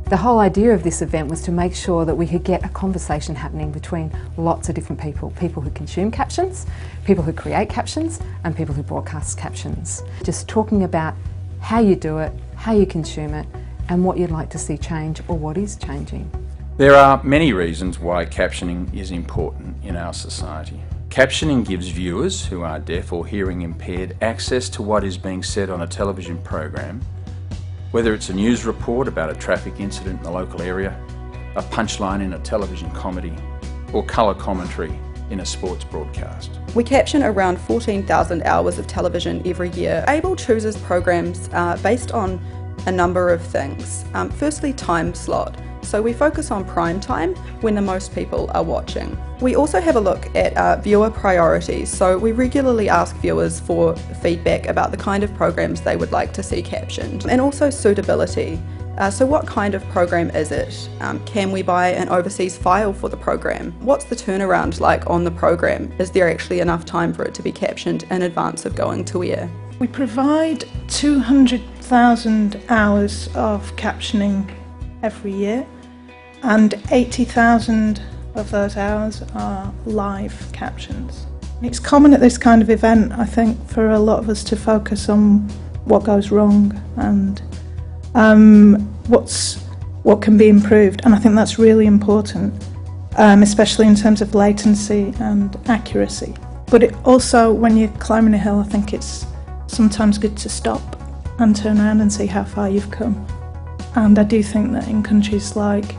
The whole idea of this event was to make sure that we could get a conversation happening between lots of different people. People who consume captions, people who create captions, and people who broadcast captions. Just talking about how you do it, how you consume it, and what you'd like to see change or what is changing. There are many reasons why captioning is important in our society. Captioning gives viewers who are deaf or hearing impaired access to what is being said on a television program, whether it's a news report about a traffic incident in the local area, a punchline in a television comedy, or colour commentary in a sports broadcast. We caption around 14,000 hours of television every year. Able chooses programs based on a number of things. Firstly, time slot. So we focus on prime time when the most people are watching. We also have a look at viewer priorities. So we regularly ask viewers for feedback about the kind of programs they would like to see captioned. And also suitability. So what kind of program is it? Can we buy an overseas file for the program? What's the turnaround like on the program? Is there actually enough time for it to be captioned in advance of going to air? We provide 200,000 hours of captioning every year, and 80,000 of those hours are live captions. It's common at this kind of event, I think, for a lot of us to focus on what goes wrong and what can be improved, and I think that's really important, especially in terms of latency and accuracy. But it also, when you're climbing a hill, I think it's sometimes good to stop and turn around and see how far you've come. And I do think that in countries like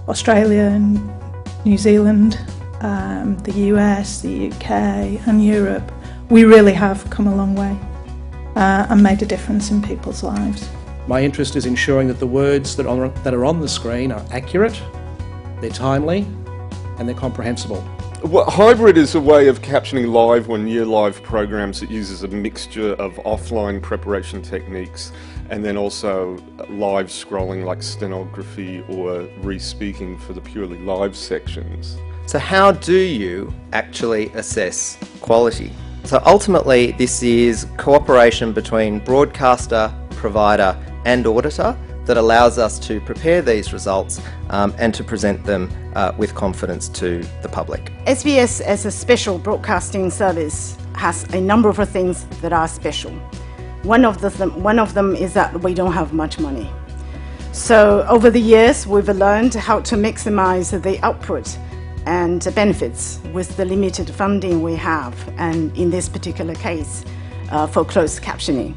Australia and New Zealand, the US, the UK and Europe, we really have come a long way and made a difference in people's lives. My interest is ensuring that the words that are on the screen are accurate, they're timely and they're comprehensible. Well, hybrid is a way of captioning live or near live programs that uses a mixture of offline preparation techniques and then also live scrolling like stenography or re-speaking for the purely live sections. So how do you actually assess quality? So ultimately this is cooperation between broadcaster, provider and auditor that allows us to prepare these results and to present them with confidence to the public. SBS as a special broadcasting service has a number of things that are special. One of them is that we don't have much money. So over the years we've learned how to maximize the output and benefits with the limited funding we have, and in this particular case for closed captioning.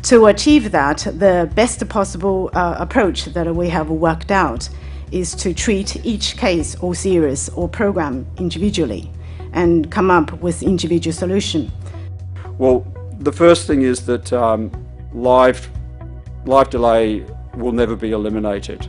To achieve that, the best possible approach that we have worked out is to treat each case or series or program individually and come up with individual solution. Well, the first thing is that live delay will never be eliminated.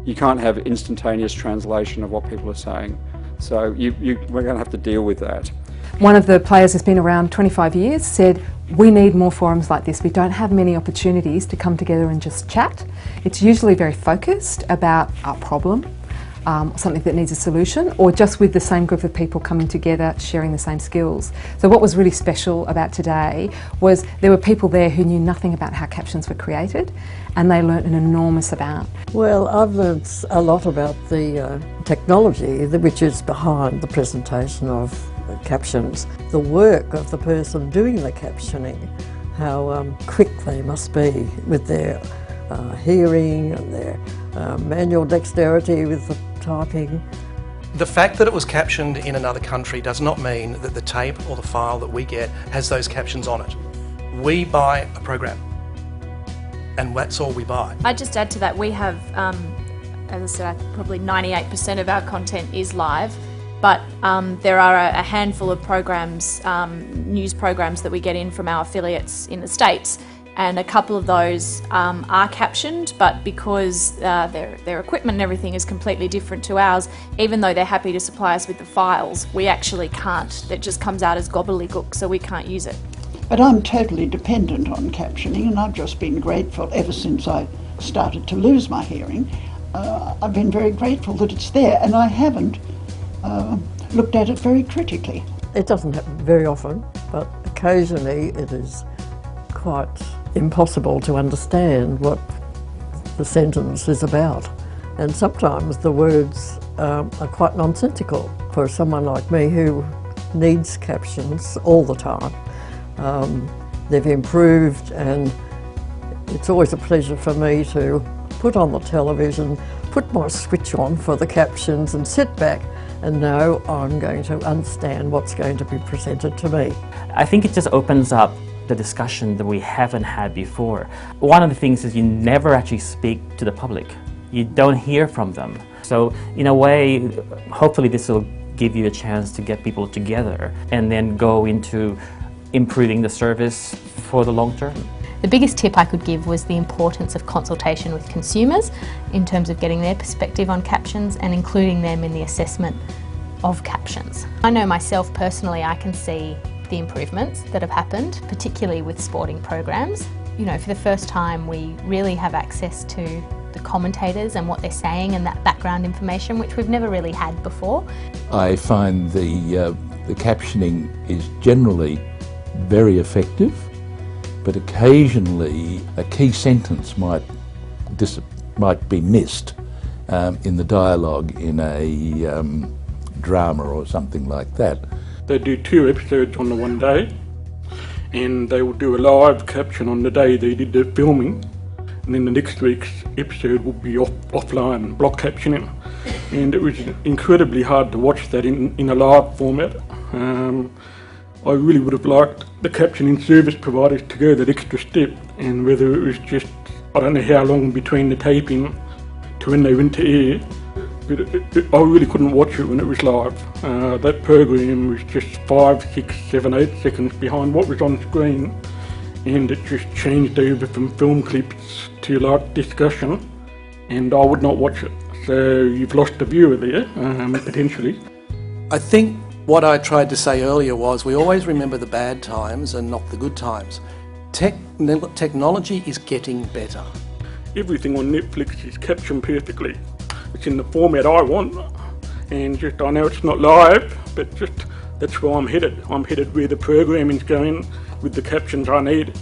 You can't have instantaneous translation of what people are saying. So we're going to have to deal with that. One of the players who's been around 25 years said, we need more forums like this. We don't have many opportunities to come together and just chat. It's usually very focused about a problem, something that needs a solution, or just with the same group of people coming together, sharing the same skills. So what was really special about today was there were people there who knew nothing about how captions were created, and they learnt an enormous amount. Well, I've learnt a lot about the technology which is behind the presentation of captions, the work of the person doing the captioning, how quick they must be with their hearing and their manual dexterity with the typing. The fact that it was captioned in another country does not mean that the tape or the file that we get has those captions on it. We buy a program and that's all we buy. I'd just add to that, we have, as I said, probably 98% of our content is live. But there are a handful of programs, news programs that we get in from our affiliates in the States, and a couple of those are captioned, but because their equipment and everything is completely different to ours, even though they're happy to supply us with the files, we actually can't. It just comes out as gobbledygook, so we can't use it. But I'm totally dependent on captioning, and I've just been grateful ever since I started to lose my hearing. I've been very grateful that it's there, and I haven't looked at it very critically. It doesn't happen very often, but occasionally it is quite impossible to understand what the sentence is about. And sometimes the words are quite nonsensical for someone like me who needs captions all the time. They've improved, and it's always a pleasure for me to put on the television, put my switch on for the captions and sit back and know I'm going to understand what's going to be presented to me. I think it just opens up the discussion that we haven't had before. One of the things is you never actually speak to the public. You don't hear from them. So in a way, hopefully this will give you a chance to get people together and then go into improving the service for the long term. The biggest tip I could give was the importance of consultation with consumers in terms of getting their perspective on captions and including them in the assessment of captions. I know myself personally, I can see the improvements that have happened, particularly with sporting programs. You know, for the first time we really have access to the commentators and what they're saying and that background information, which we've never really had before. I find the captioning is generally very effective, but occasionally a key sentence might be missed in the dialogue in a drama or something like that. They do 2 episodes on the one day, and they will do a live caption on the day they did the filming, and then the next week's episode will be offline, block captioning. And it was incredibly hard to watch that in a live format. I really would have liked the captioning service providers to go that extra step, and whether it was just, I don't know how long between the taping to when they went to air, but I really couldn't watch it when it was live. That program was just 5, 6, 7, 8 seconds behind what was on screen, and it just changed over from film clips to like discussion, and I would not watch it. So you've lost a viewer there, potentially. I think what I tried to say earlier was we always remember the bad times and not the good times. Technology is getting better. Everything on Netflix is captioned perfectly. It's in the format I want, and just I know it's not live, but just that's where I'm headed. I'm headed where the programming's going with the captions I need.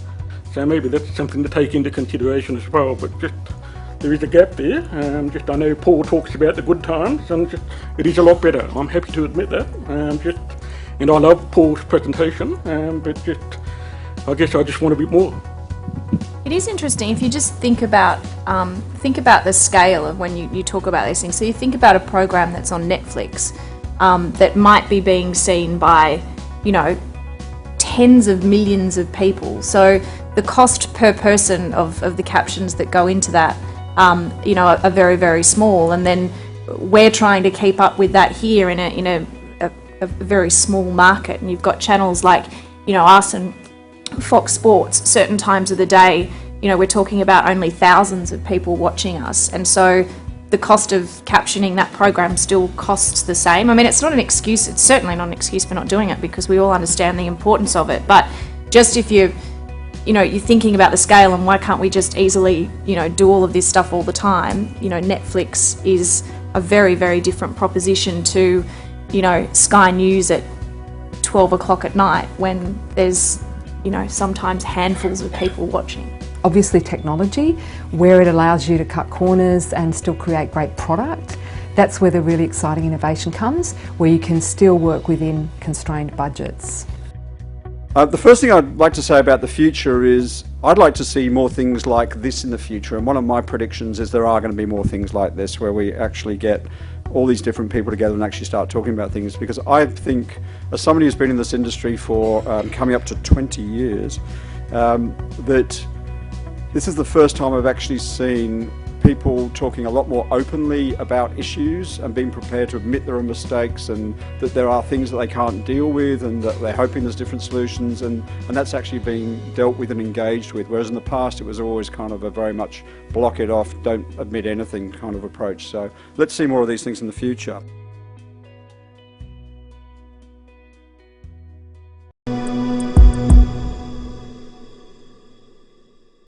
So maybe that's something to take into consideration as well. But just there is a gap there. Just I know Paul talks about the good times, and just it is a lot better. I'm happy to admit that. And I love Paul's presentation, but just I guess I just want a bit more. It is interesting if you just think about the scale of when you talk about these things. So you think about a program that's on Netflix that might be being seen by, you know, tens of millions of people. So the cost per person of the captions that go into that, you know, are very, very small. And then we're trying to keep up with that here in a very small market. And you've got channels like, you know, us and Fox Sports, certain times of the day, you know, we're talking about only thousands of people watching us, and so the cost of captioning that program still costs the same. I mean, it's not an excuse, it's certainly not an excuse for not doing it, because we all understand the importance of it, but just if you're thinking about the scale and why can't we just easily, you know, do all of this stuff all the time, you know, Netflix is a very, very different proposition to, you know, Sky News at 12 o'clock at night when there's, you know, sometimes handfuls of people watching. Obviously technology, where it allows you to cut corners and still create great product, that's where the really exciting innovation comes, where you can still work within constrained budgets. The first thing I'd like to say about the future is I'd like to see more things like this in the future, and one of my predictions is there are going to be more things like this where we actually get all these different people together and actually start talking about things, because I think, as somebody who's been in this industry for coming up to 20 years, that this is the first time I've actually seen people talking a lot more openly about issues and being prepared to admit there are mistakes and that there are things that they can't deal with and that they're hoping there's different solutions, and that's actually being dealt with and engaged with, whereas in the past it was always kind of a very much block it off, don't admit anything kind of approach. So let's see more of these things in the future.